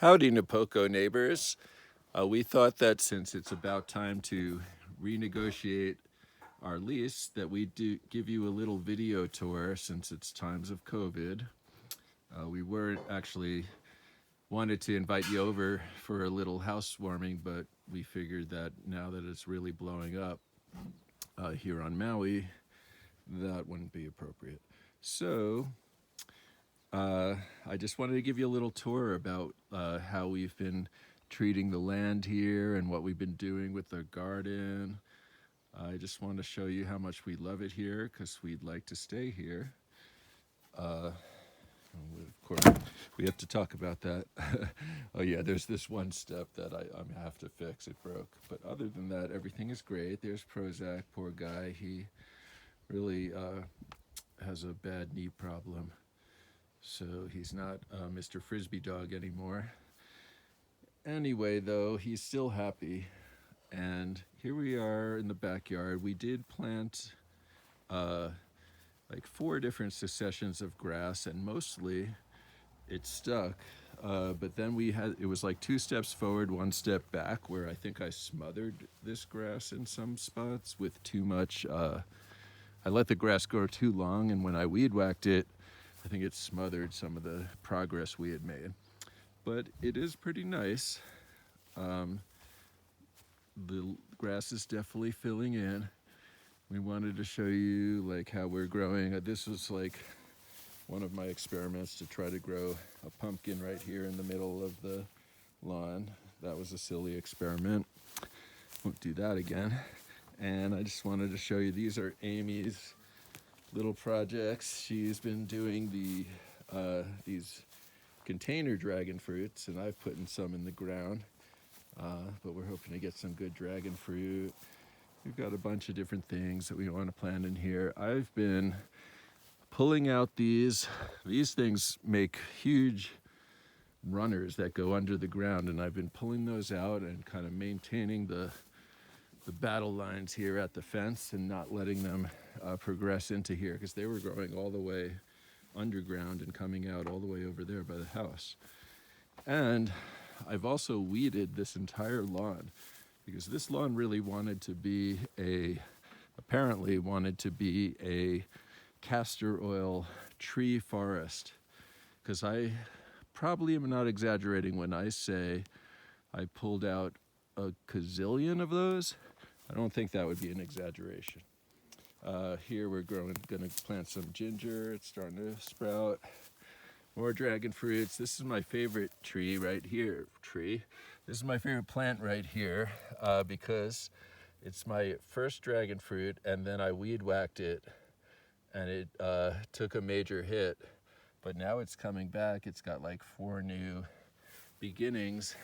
Howdy, Napoko neighbors. We thought that since it's about time to renegotiate our lease, that we'd give you a little video tour since it's times of COVID. We weren't actually wanted to invite you over for a little housewarming, but we figured that now that it's really blowing up here on Maui, that wouldn't be appropriate. So I just wanted to give you a little tour about how we've been treating the land here and what we've been doing with the garden. I just want to show you how much we love it here because we'd like to stay here. Of course, we have to talk about that. Oh yeah, there's this one step that I have to fix. It broke. But other than that, everything is great. There's Prozac, poor guy. He really has a bad knee problem. So he's not Mr. Frisbee Dog anymore. Anyway, though, he's still happy. And here we are in the backyard. We did plant like 4 different successions of grass, and mostly it stuck. But then it was like 2 steps forward, 1 step back, where I think I smothered this grass in some spots with too much. I let the grass grow too long, and when I weed whacked it, I think it smothered some of the progress we had made. But it is pretty nice. The grass is definitely filling in. We wanted to show you like how we're growing. This was like one of my experiments to try to grow a pumpkin right here in the middle of the lawn. That was a silly experiment. Won't do that again. And I just wanted to show you, these are Amy's little projects. She's been doing these container dragon fruits, and I've put in some in the ground. But we're hoping to get some good dragon fruit. We've got a bunch of different things that we want to plant in here. I've been pulling out these things make huge runners that go under the ground, and I've been pulling those out and kind of maintaining the battle lines here at the fence and not letting them progress into here, because they were growing all the way underground and coming out all the way over there by the house. And I've also weeded this entire lawn, because this lawn really apparently wanted to be a castor oil tree forest. Because I probably am not exaggerating when I say I pulled out a gazillion of those. I don't think that would be an exaggeration. Here we're gonna plant some ginger. It's starting to sprout. More dragon fruits. This is my favorite tree right here. This is my favorite plant right here because it's my first dragon fruit, and then I weed whacked it, and it took a major hit. But now it's coming back. It's got like 4 new beginnings.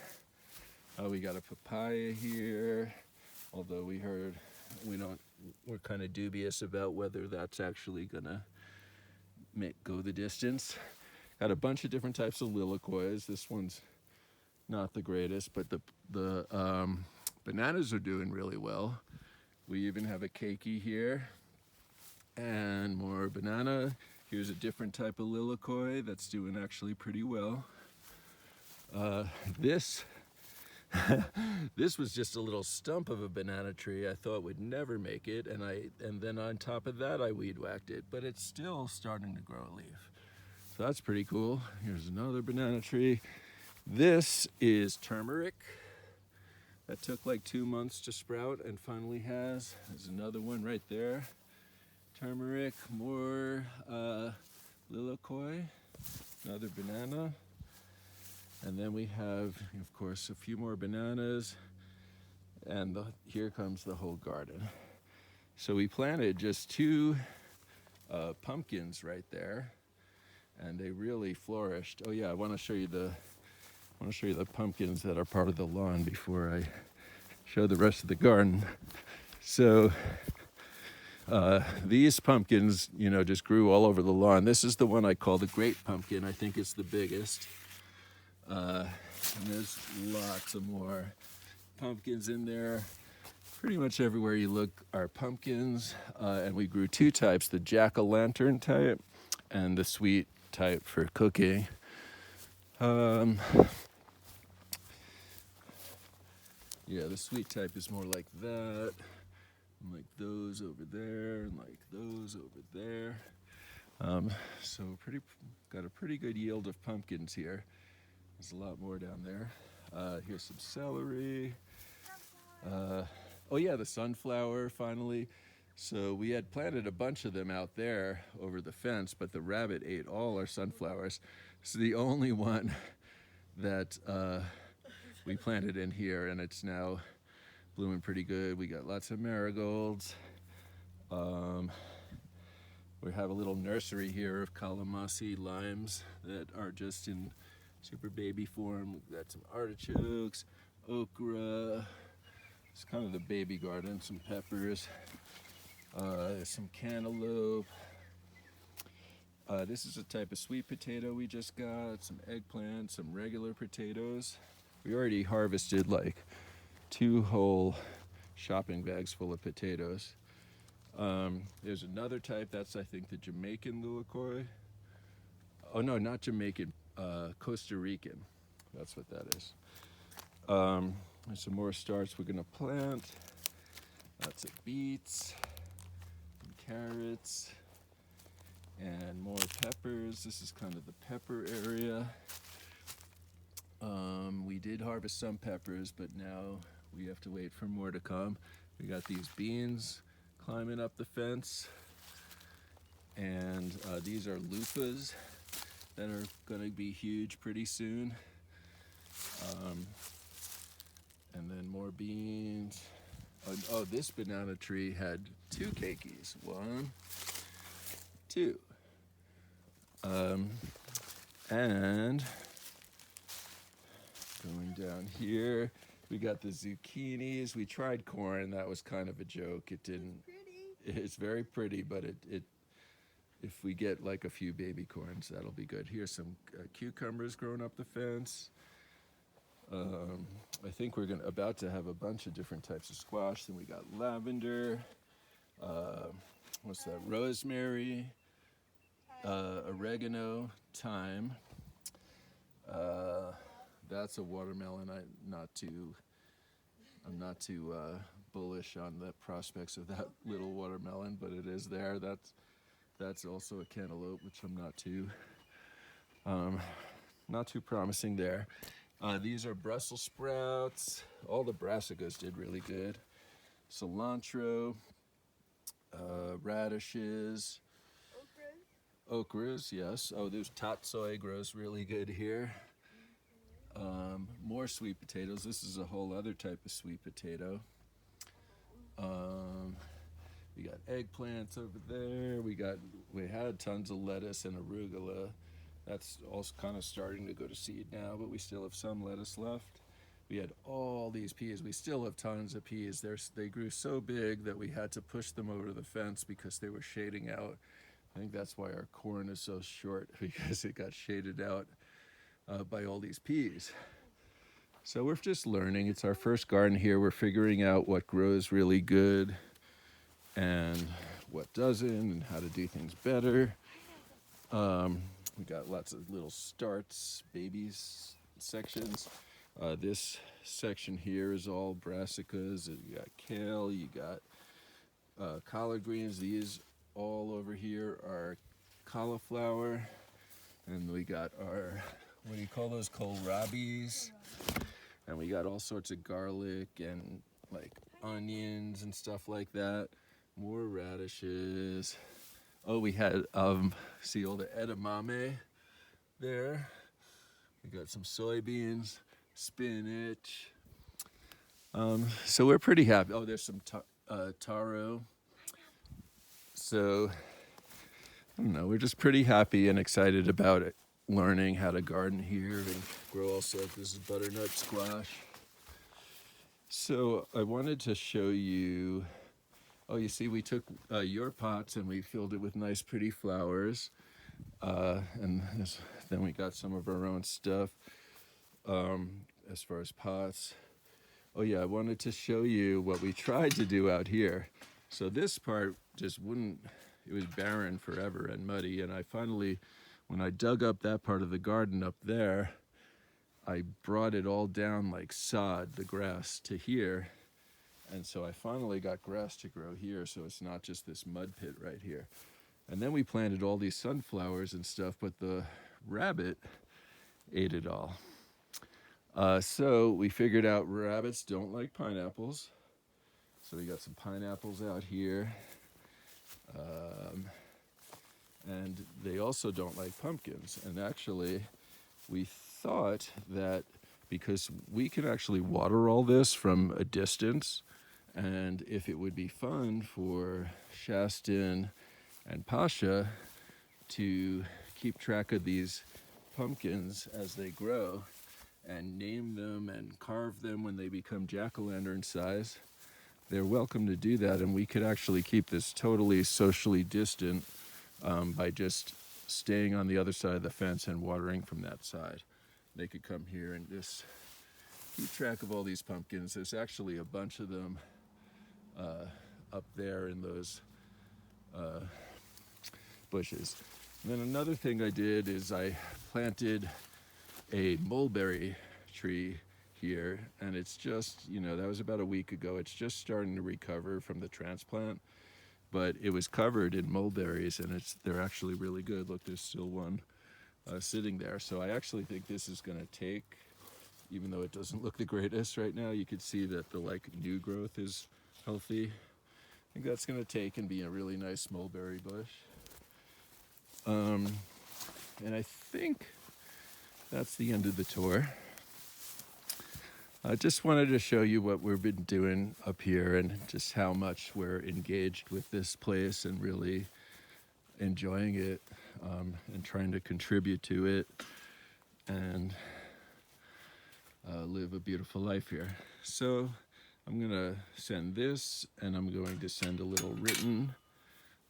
We got a papaya here, although we're kind of dubious about whether that's actually gonna go the distance. Got a bunch of different types of lilicois. This one's not the greatest, but the bananas are doing really well. We even have a keiki here and more banana. Here's a different type of lilikoi that's doing actually pretty well. This was just a little stump of a banana tree I thought would never make it, and then on top of that I weed whacked it, but it's still starting to grow a leaf. So that's pretty cool. Here's another banana tree. This is turmeric that took like 2 months to sprout and finally has. There's another one right there. Turmeric, more lilikoi, another banana. And then we have, of course, a few more bananas, and here comes the whole garden. So we planted just 2 pumpkins right there, and they really flourished. Oh yeah, I want to show you the pumpkins that are part of the lawn before I show the rest of the garden. So these pumpkins, just grew all over the lawn. This is the one I call the great pumpkin. I think it's the biggest. And there's lots of more pumpkins in there. Pretty much everywhere you look are pumpkins. And we grew 2 types, the jack-o'-lantern type and the sweet type for cooking. Yeah, the sweet type is more like that, and like those over there, and like those over there. So got a pretty good yield of pumpkins here. There's a lot more down there. Here's some celery. Oh yeah, the sunflower finally. So we had planted a bunch of them out there over the fence, but the rabbit ate all our sunflowers. So the only one that we planted in here, and it's now blooming pretty good. We got lots of marigolds. We have a little nursery here of calamansi limes that are just in super baby form. We've got some artichokes, okra. It's kind of the baby garden, some peppers, some cantaloupe. This is a type of sweet potato we just got, some eggplant, some regular potatoes. We already harvested like 2 whole shopping bags full of potatoes. There's another type, that's I think the Jamaican lilicoy. Oh no, not Jamaican, Costa Rican. That's what that is. There's some more starts we're gonna plant. Lots of beets, and carrots, and more peppers. This is kind of the pepper area. We did harvest some peppers, but now we have to wait for more to come. We got these beans climbing up the fence, and these are loofahs that are gonna be huge pretty soon. And then more beans. Oh, this banana tree had 2 keikis. 1, 2. And going down here, we got the zucchinis. We tried corn. That was kind of a joke. It didn't. It's very pretty, but if we get like a few baby corns, that'll be good. Here's some cucumbers growing up the fence. I think we're about to have a bunch of different types of squash. Then we got lavender. What's that? Rosemary, oregano, thyme. That's a watermelon. I'm not too bullish on the prospects of that little watermelon, but it is there. That's also a cantaloupe, which I'm not too promising there. These are Brussels sprouts. All the brassicas did really good. Cilantro, radishes, okras, yes. Oh, there's tatsoi grows really good here. More sweet potatoes. This is a whole other type of sweet potato. We got eggplants over there. We had tons of lettuce and arugula. That's also kind of starting to go to seed now, but we still have some lettuce left. We had all these peas. We still have tons of peas. They grew so big that we had to push them over the fence because they were shading out. I think that's why our corn is so short, because it got shaded out by all these peas. So we're just learning. It's our first garden here. We're figuring out what grows really good and what doesn't, and how to do things better. We got lots of little starts, babies sections. This section here is all brassicas. You got kale, you got collard greens. These all over here are cauliflower. And we got our, what do you call those, kohlrabis? And we got all sorts of garlic and like onions and stuff like that. More radishes. Oh, we had, see all the edamame there. We got some soybeans, spinach. So we're pretty happy. Oh, there's some taro. So, I don't know, we're just pretty happy and excited about it, learning how to garden here and grow all sorts. This is butternut squash. So I wanted to show you, oh, you see, we took your pots and we filled it with nice pretty flowers. Then we got some of our own stuff as far as pots. Oh yeah, I wanted to show you what we tried to do out here. So this part just wouldn't, it was barren forever and muddy, and I finally, when I dug up that part of the garden up there, I brought it all down like sod, the grass, to here. And so I finally got grass to grow here, so it's not just this mud pit right here. And then we planted all these sunflowers and stuff, but the rabbit ate it all. So we figured out rabbits don't like pineapples. So we got some pineapples out here. And they also don't like pumpkins. And actually, we thought that because we can actually water all this from a distance, and if it would be fun for Shastin and Pasha to keep track of these pumpkins as they grow and name them and carve them when they become jack-o'-lantern size, they're welcome to do that. And we could actually keep this totally socially distant by just staying on the other side of the fence and watering from that side. They could come here and just keep track of all these pumpkins. There's actually a bunch of them up there in those bushes. And then another thing I did is I planted a mulberry tree here, and it's just, that was about a week ago. It's just starting to recover from the transplant, but it was covered in mulberries, and they're actually really good. Look, there's still one sitting there. So I actually think this is going to take, even though it doesn't look the greatest right now, you could see that the new growth is healthy. I think that's going to take and be a really nice mulberry bush. And I think that's the end of the tour. I just wanted to show you what we've been doing up here and just how much we're engaged with this place and really enjoying it, and trying to contribute to it and live a beautiful life here. So I'm gonna send this, and I'm going to send a little written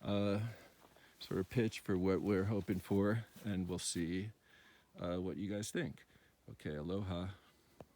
sort of pitch for what we're hoping for, and we'll see what you guys think. Okay, aloha.